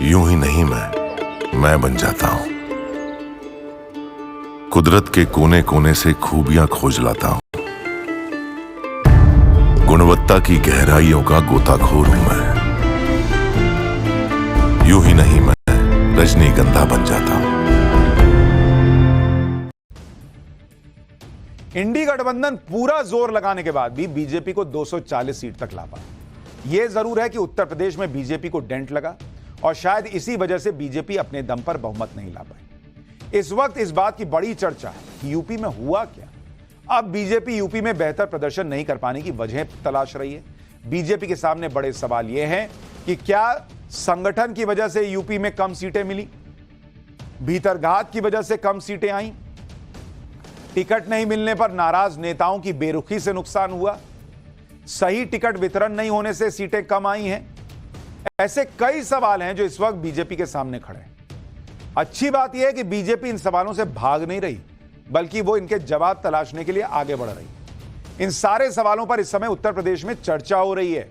यूं ही नहीं मैं बन जाता हूं। कुदरत के कोने कोने से खूबियां खोज लाता हूं। गुणवत्ता की गहराइयों का गोताखोर हूं मैं। यूं ही नहीं मैं रजनीगंधा बन जाता हूं। इंडी गठबंधन पूरा जोर लगाने के बाद भी बीजेपी को 240 सीट तक ला पाया। यह जरूर है कि उत्तर प्रदेश में बीजेपी को डेंट लगा और शायद इसी वजह से बीजेपी अपने दम पर बहुमत नहीं ला पाई। इस वक्त इस बात की बड़ी चर्चा है कि यूपी में हुआ क्या। अब बीजेपी यूपी में बेहतर प्रदर्शन नहीं कर पाने की वजह तलाश रही है। बीजेपी के सामने बड़े सवाल यह हैं कि क्या संगठन की वजह से यूपी में कम सीटें मिली, भीतरघात की वजह से कम सीटें आई, टिकट नहीं मिलने पर नाराज नेताओं की बेरुखी से नुकसान हुआ, सही टिकट वितरण नहीं होने से सीटें कम आई हैं। ऐसे कई सवाल हैं जो इस वक्त बीजेपी के सामने खड़े हैं। अच्छी बात यह है कि बीजेपी इन सवालों से भाग नहीं रही, बल्कि वो इनके जवाब तलाशने के लिए आगे बढ़ रही। इन सारे सवालों पर इस समय उत्तर प्रदेश में चर्चा हो रही है।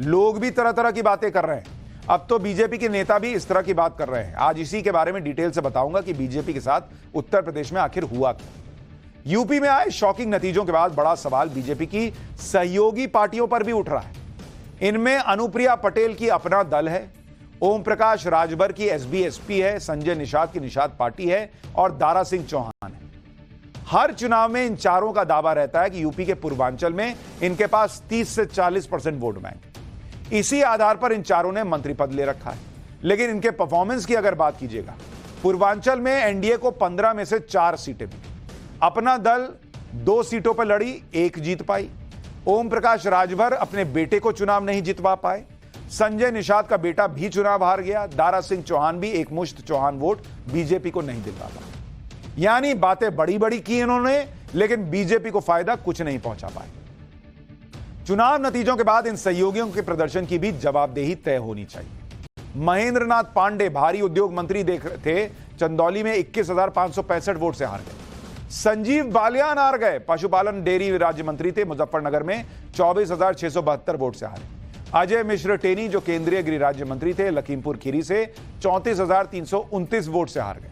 लोग भी तरह तरह की बातें कर रहे हैं। अब तो बीजेपी के नेता भी इस तरह की बात कर रहे हैं। आज इसी के बारे में डिटेल से बताऊंगा कि बीजेपी के साथ उत्तर प्रदेश में आखिर हुआ क्या। यूपी में आए शॉकिंग नतीजों के बाद बड़ा सवाल बीजेपी की सहयोगी पार्टियों पर भी उठ रहा है। इनमें अनुप्रिया पटेल की अपना दल है, ओम प्रकाश राजभर की एसबीएसपी है, संजय निषाद की निषाद पार्टी है और दारा सिंह चौहान है। हर चुनाव में इन चारों का दावा रहता है कि यूपी के पूर्वांचल में इनके पास 30 से 40% वोट बैंक है। इसी आधार पर इन चारों ने मंत्री पद ले रखा है। लेकिन इनके परफॉर्मेंस की अगर बात कीजिएगा, पूर्वांचल में एनडीए को 15 में से 4 सीटें मिली। अपना दल 2 सीटों पर लड़ी, 1 जीत पाई। ओम प्रकाश राजभर अपने बेटे को चुनाव नहीं जितवा पाए। संजय निषाद का बेटा भी चुनाव हार गया। दारा सिंह चौहान भी एक मुश्त चौहान वोट बीजेपी को नहीं दिलवा पाए। यानी बातें बड़ी बड़ी की इन्होंने, लेकिन बीजेपी को फायदा कुछ नहीं पहुंचा पाए। चुनाव नतीजों के बाद इन सहयोगियों के प्रदर्शन की भी जवाबदेही तय होनी चाहिए। महेंद्र नाथ पांडे भारी उद्योग मंत्री थे, चंदौली में 21,565 वोट से हार गए। संजीव बालियान हार गए, पशुपालन डेयरी राज्य मंत्री थे, मुजफ्फरनगर में 24,672 वोट से हारे। अजय मिश्र टेनी जो केंद्रीय गृह राज्य मंत्री थे, लखीमपुर खीरी से 34,329 वोट से हार गए।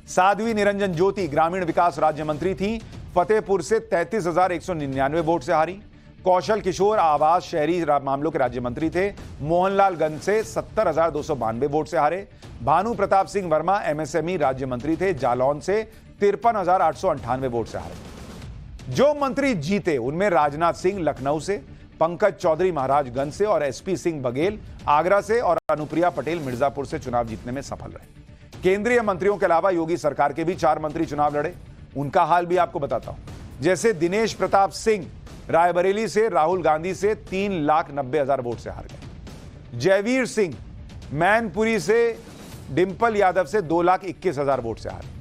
साध्वी निरंजन ज्योति ग्रामीण विकास राज्य मंत्री थी, फतेहपुर से 33,199 वोट से हारी। कौशल किशोर आवास शहरी मामलों के राज्य मंत्री थे, मोहनलालगंज से 70,292 वोट से हारे। भानु प्रताप सिंह वर्मा एमएसएमई राज्य मंत्री थे, जालौन से 53,898 वोट से हारे। जो मंत्री जीते उनमें राजनाथ सिंह लखनऊ से, पंकज चौधरी महाराजगंज से और एसपी सिंह बघेल आगरा से और अनुप्रिया पटेल मिर्जापुर से चुनाव जीतने में सफल रहे। केंद्रीय मंत्रियों के अलावा योगी सरकार के भी 4 मंत्री चुनाव लड़े। उनका हाल भी आपको बताता हूं। जैसे दिनेश प्रताप सिंह रायबरेली से राहुल गांधी से 3,90,000 वोट से हार गए। जयवीर सिंह मैनपुरी से डिंपल यादव से 2,21,000 वोट से हारे।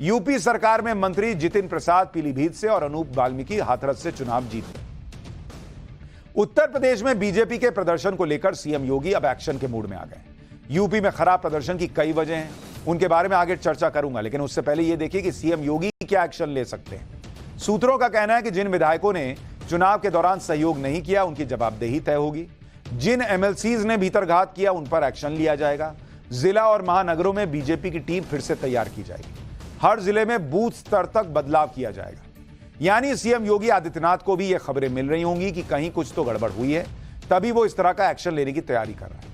यूपी सरकार में मंत्री जितिन प्रसाद पीलीभीत से और अनूप वाल्मीकि हाथरस से चुनाव जीत गए। उत्तर प्रदेश में बीजेपी के प्रदर्शन को लेकर सीएम योगी अब एक्शन के मूड में आ गए। यूपी में खराब प्रदर्शन की कई वजह हैं, उनके बारे में आगे चर्चा करूंगा, लेकिन उससे पहले यह देखिए कि सीएम योगी क्या एक्शन ले सकते हैं। सूत्रों का कहना है कि जिन विधायकों ने चुनाव के दौरान सहयोग नहीं किया उनकी जवाबदेही तय होगी। जिन एमएलसीज ने भीतरघात किया उन पर एक्शन लिया जाएगा। जिला और महानगरों में बीजेपी की टीम फिर से तैयार की जाएगी। हर जिले में बूथ स्तर तक बदलाव किया जाएगा। यानी सीएम योगी आदित्यनाथ को भी यह खबरें मिल रही होंगी कि कहीं कुछ तो गड़बड़ हुई है, तभी वो इस तरह का एक्शन लेने की तैयारी कर रहा है।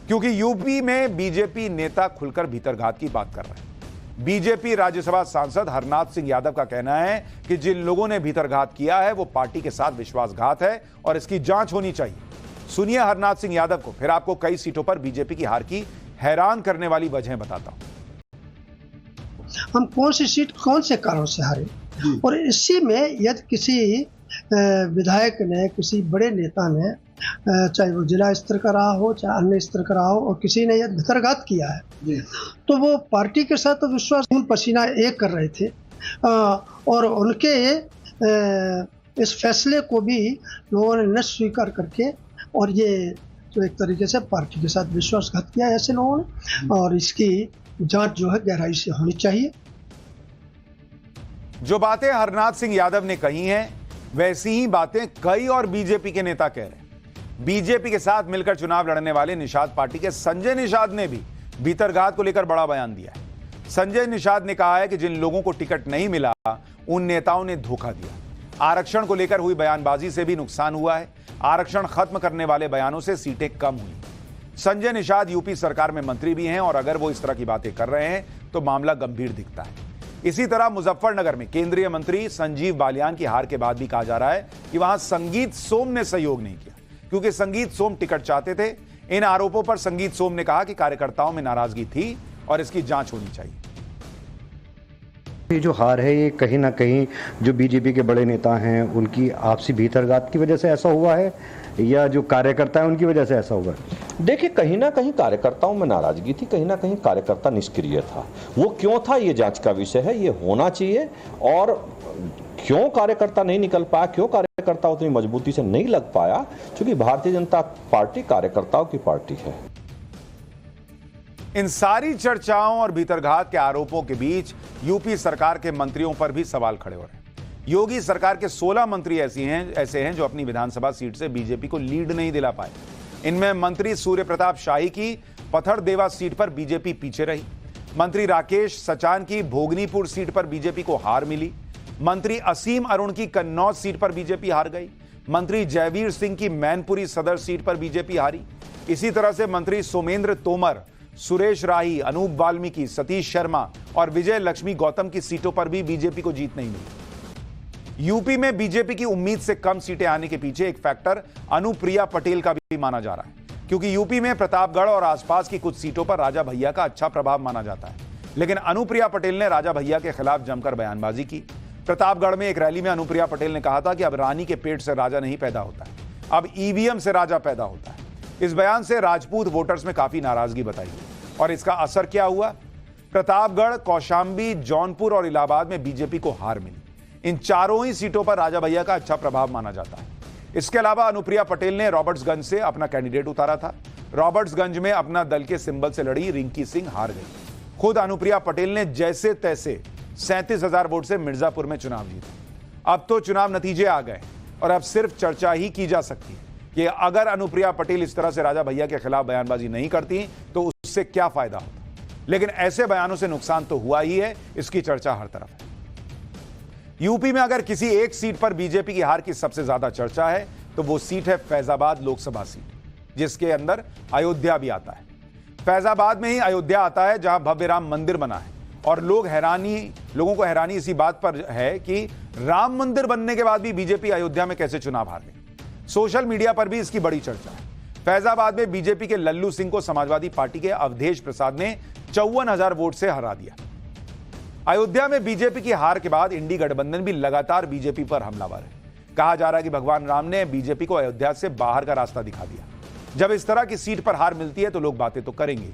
क्योंकि यूपी में बीजेपी नेता खुलकर भीतरघात की बात कर रहे हैं। बीजेपी राज्यसभा सांसद हरनाथ सिंह यादव का कहना है कि जिन लोगों ने भीतरघात किया है वो पार्टी के साथ विश्वासघात है और इसकी जांच होनी चाहिए। सुनिए हरनाथ सिंह यादव को, फिर आपको कई सीटों पर बीजेपी की हार की हैरान करने वाली वजह बताता हूं। हम कौन सी सीट कौन से कारणों से हारे, और इसी में यदि किसी विधायक ने, किसी बड़े नेता ने, चाहे वो जिला स्तर का रहा हो चाहे अन्य स्तर का रहा हो, और किसी ने यदि भीतरघात किया है तो वो पार्टी के साथ तो विश्वास खून पसीना एक कर रहे थे और उनके इस फैसले को भी लोगों ने न स्वीकार करके और ये तो एक तरीके से पार्टी के साथ विश्वासघात किया है ऐसे लोगों ने, और इसकी जांच जो है गहराई से होनी चाहिए। जो बातें हरनाथ सिंह यादव ने कही हैं वैसी ही बातें कई और बीजेपी के नेता कह रहे हैं। बीजेपी के साथ मिलकर चुनाव लड़ने वाले निषाद पार्टी के संजय निषाद ने भी भीतरघात को लेकर बड़ा बयान दिया है। संजय निषाद ने कहा है कि जिन लोगों को टिकट नहीं मिला उन नेताओं ने धोखा दिया। आरक्षण को लेकर हुई बयानबाजी से भी नुकसान हुआ है। आरक्षण खत्म करने वाले बयानों से सीटें कम हुई। संजय निषाद यूपी सरकार में मंत्री भी हैं और अगर वो इस तरह की बातें कर रहे हैं तो मामला गंभीर दिखता है। इसी तरह मुजफ्फरनगर में केंद्रीय मंत्री संजीव बालियान की हार के बाद भी कहा जा रहा है कि वहां संगीत सोम ने सहयोग नहीं किया, क्योंकि संगीत सोम टिकट चाहते थे। इन आरोपों पर संगीत सोम ने कहा कि कार्यकर्ताओं में नाराजगी थी और इसकी जांच होनी चाहिए। ये जो हार है ये कहीं ना कहीं जो बीजेपी के बड़े नेता हैं उनकी आपसी भीतरघात की वजह से ऐसा हुआ है या जो कार्यकर्ता है उनकी वजह से ऐसा हुआ है? देखिए, कहीं ना कहीं कार्यकर्ताओं में नाराजगी थी, कहीं ना कहीं कार्यकर्ता निष्क्रिय था। वो क्यों था ये जांच का विषय है, ये होना चाहिए। और क्यों कार्यकर्ता नहीं निकल पाया, क्यों कार्यकर्ता उतनी मजबूती से नहीं लग पाया, क्योंकि भारतीय जनता पार्टी कार्यकर्ताओं की पार्टी है। इन सारी चर्चाओं और भीतरघात के आरोपों के बीच यूपी सरकार के मंत्रियों पर भी सवाल खड़े हो रहे हैं। योगी सरकार के 16 मंत्री ऐसे हैं जो अपनी विधानसभा सीट से बीजेपी को लीड नहीं दिला पाए। इनमें मंत्री सूर्य प्रताप शाही की पथरदेवा सीट पर बीजेपी पीछे रही। मंत्री राकेश सचान की भोगनीपुर सीट पर बीजेपी को हार मिली। मंत्री असीम अरुण की कन्नौज सीट पर बीजेपी हार गई। मंत्री जयवीर सिंह की मैनपुरी सदर सीट पर बीजेपी हारी। इसी तरह से मंत्री सोमेंद्र तोमर, सुरेश राही, अनूप वाल्मीकि, सतीश शर्मा और विजय लक्ष्मी गौतम की सीटों पर भी बीजेपी को जीत नहीं मिली। यूपी में बीजेपी की उम्मीद से कम सीटें आने के पीछे एक फैक्टर अनुप्रिया पटेल का भी माना जा रहा है, क्योंकि यूपी में प्रतापगढ़ और आसपास की कुछ सीटों पर राजा भैया का अच्छा प्रभाव माना जाता है। लेकिन अनुप्रिया पटेल ने राजा भैया के खिलाफ जमकर बयानबाजी की। प्रतापगढ़ में एक रैली में अनुप्रिया पटेल ने कहा था कि अब रानी के पेट से राजा नहीं पैदा होता है, अब ईवीएम से राजा पैदा होता है। इस बयान से राजपूत वोटर्स में काफी नाराजगी बताई गई और इसका असर क्या हुआ? प्रतापगढ़, कौशाम्बी, जौनपुर और इलाहाबाद में बीजेपी को हार मिली। इन चारों ही सीटों पर राजा भैया का अच्छा प्रभाव माना जाता है। इसके अलावा अनुप्रिया पटेल ने रॉबर्ट्सगंज से अपना कैंडिडेट उतारा था। रॉबर्ट्सगंज में अपना दल के सिंबल से लड़ी रिंकी सिंह हार गई। खुद अनुप्रिया पटेल ने जैसे तैसे 37,000 वोट से मिर्जापुर में चुनाव जीता। अब तो चुनाव नतीजे आ गए और अब सिर्फ चर्चा ही की जा सकती है कि अगर अनुप्रिया पटेल इस तरह से राजा भैया के खिलाफ बयानबाजी नहीं करती तो उससे क्या फायदा होता। लेकिन ऐसे बयानों से नुकसान तो हुआ ही है, इसकी चर्चा हर तरफ है। यूपी में अगर किसी एक सीट पर बीजेपी की हार की सबसे ज्यादा चर्चा है तो वो सीट है फैजाबाद लोकसभा सीट, जिसके अंदर अयोध्या भी आता है। फैजाबाद में ही अयोध्या आता है जहां भव्य राम मंदिर बना है और लोगों को हैरानी इसी बात पर है कि राम मंदिर बनने के बाद भी बीजेपी अयोध्या में कैसे चुनाव हार गई। सोशल मीडिया पर भी इसकी बड़ी चर्चा है। फैजाबाद में बीजेपी के लल्लू सिंह को समाजवादी पार्टी के अवधेश प्रसाद ने 54,000 वोट से हरा दिया। अयोध्या में बीजेपी की हार के बाद इंडी गठबंधन भी लगातार बीजेपी पर हमलावर है। कहा जा रहा है कि भगवान राम ने बीजेपी को अयोध्या से बाहर का रास्ता दिखा दिया। जब इस तरह की सीट पर हार मिलती है तो लोग बातें तो करेंगे।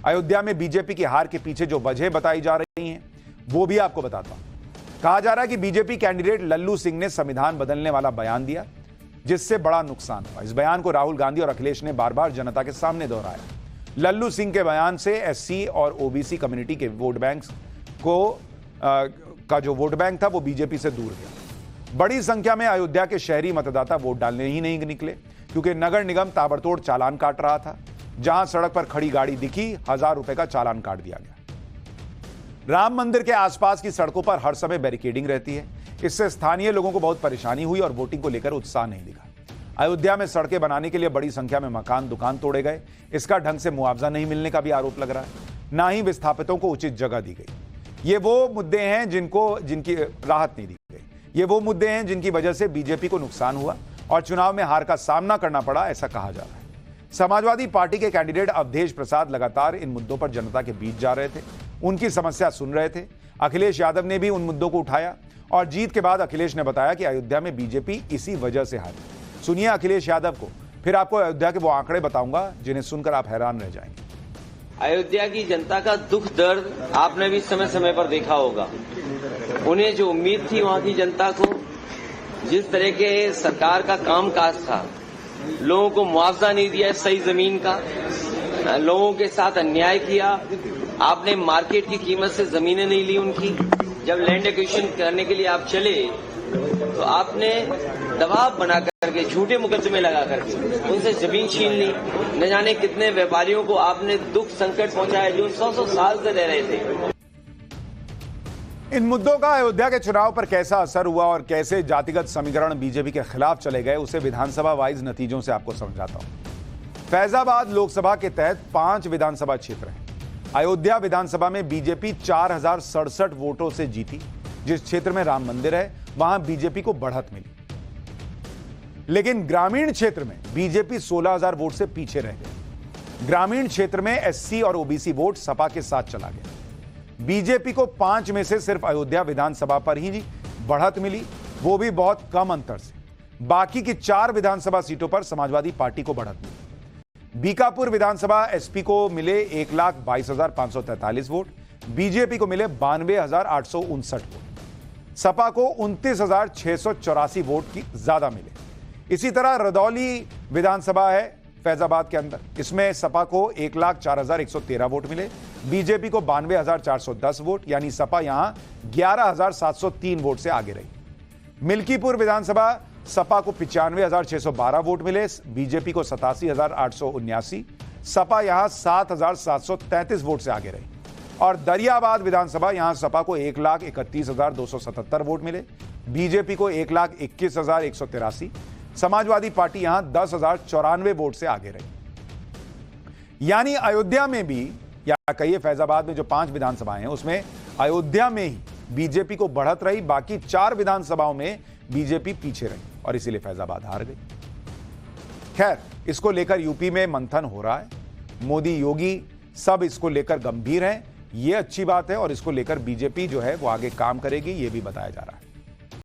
अयोध्या में बीजेपी की हार के पीछे जो वजह बताई जा रही हैं वो भी आपको बताता हूं। कहा जा रहा है कि बीजेपी कैंडिडेट लल्लू सिंह ने संविधान बदलने वाला बयान दिया, जिससे बड़ा नुकसान हुआ। इस बयान को राहुल गांधी और अखिलेश ने बार बार जनता के सामने दोहराया। लल्लू सिंह के बयान से एससी और ओबीसी कम्युनिटी के वोट बैंक का जो वोट बैंक था वो बीजेपी से दूर गया। बड़ी संख्या में अयोध्या के शहरी मतदाता वोट डालने ही नहीं निकले, क्योंकि नगर निगम ताबड़तोड़ चालान काट रहा था। जहां सड़क पर खड़ी गाड़ी दिखी, 1000 रुपए का चालान काट दिया गया। राम मंदिर के आसपास की सड़कों पर हर समय बैरिकेडिंग रहती है। इससे स्थानीय लोगों को बहुत परेशानी हुई और वोटिंग को लेकर उत्साह नहीं दिखा। अयोध्या में सड़कें बनाने के लिए बड़ी संख्या में मकान दुकान तोड़े गए। इसका ढंग से मुआवजा नहीं मिलने का भी आरोप लग रहा है। ना ही विस्थापितों को उचित जगह दी गई। ये वो मुद्दे हैं जिनकी राहत नहीं दी गई। ये वो मुद्दे हैं जिनकी वजह से बीजेपी को नुकसान हुआ और चुनाव में हार का सामना करना पड़ा, ऐसा कहा जा रहा है। समाजवादी पार्टी के कैंडिडेट अवधेश प्रसाद लगातार इन मुद्दों पर जनता के बीच जा रहे थे, उनकी समस्या सुन रहे थे। अखिलेश यादव ने भी उन मुद्दों को उठाया और जीत के बाद अखिलेश ने बताया कि अयोध्या में बीजेपी इसी वजह से हारी। सुनिए अखिलेश यादव को, फिर आपको अयोध्या के वो आंकड़े बताऊंगा जिन्हें सुनकर आप हैरान रह जाएंगे। अयोध्या की जनता का दुख दर्द आपने भी समय समय पर देखा होगा। उन्हें जो उम्मीद थी वहां की जनता को, जिस तरह के सरकार का कामकाज था, लोगों को मुआवजा नहीं दिया सही जमीन का, लोगों के साथ अन्याय किया, आपने मार्केट की कीमत से जमीनें नहीं ली उनकी। जब लैंड एक्विजिशन करने के लिए आप चले तो आपने दबाव बना करके झूठे मुकदमे लगा करके उनसे जमीन छीन ली। न जाने कितने व्यापारियों को आपने दुख संकट पहुंचाया जो 100 साल से रह रहे थे। इन मुद्दों का अयोध्या के चुनाव पर कैसा असर हुआ और कैसे जातिगत समीकरण बीजेपी के खिलाफ चले गए, उसे विधानसभा वाइज नतीजों से आपको समझाता हूं। फैजाबाद लोकसभा के तहत 5 विधानसभा क्षेत्र हैं। अयोध्या विधानसभा में बीजेपी 4067 वोटों से जीती। जिस क्षेत्र में राम मंदिर है वहां बीजेपी को बढ़त मिली। लेकिन ग्रामीण क्षेत्र में बीजेपी 16000 वोट से पीछे रह गई। ग्रामीण क्षेत्र में एससी और ओबीसी वोट सपा के साथ चला गया। बीजेपी को 5 में से सिर्फ अयोध्या विधानसभा पर ही बढ़त मिली, वो भी बहुत कम अंतर से। बाकी की 4 विधानसभा सीटों पर समाजवादी पार्टी को बढ़त मिली। बीकापुर विधानसभा एसपी को मिले 1,22,543 वोट, बीजेपी को मिले 92,859 वोट, सपा को 29,684 वोट की ज्यादा मिले। इसी तरह रदौली विधानसभा है फैजाबाद के अंदर, इसमें सपा को 1,04,113 वोट मिले, बीजेपी को 92,410 वोट, यानी सपा यहां 11,703 वोट से आगे रही। मिल्कीपुर विधानसभा सपा को 95,612 वोट मिले, बीजेपी को 87,879, सपा यहां 7,733 वोट से आगे रही। और दरियाबाद विधानसभा यहां सपा को 1,31,277 वोट मिले, बीजेपी को 1,21,183, समाजवादी पार्टी यहां 10,094 वोट से आगे रही। यानी अयोध्या में भी, या कहिए फैजाबाद में जो 5 विधानसभाएं हैं उसमें अयोध्या में ही बीजेपी को बढ़त रही, बाकी 4 विधानसभाओं में बीजेपी पीछे रही और इसीलिए फैजाबाद हार गई। खैर, इसको लेकर यूपी में मंथन हो रहा है। मोदी योगी सब इसको लेकर गंभीर हैं, ये अच्छी बात है और इसको लेकर बीजेपी जो है वो आगे काम करेगी, ये भी बताया जा रहा है।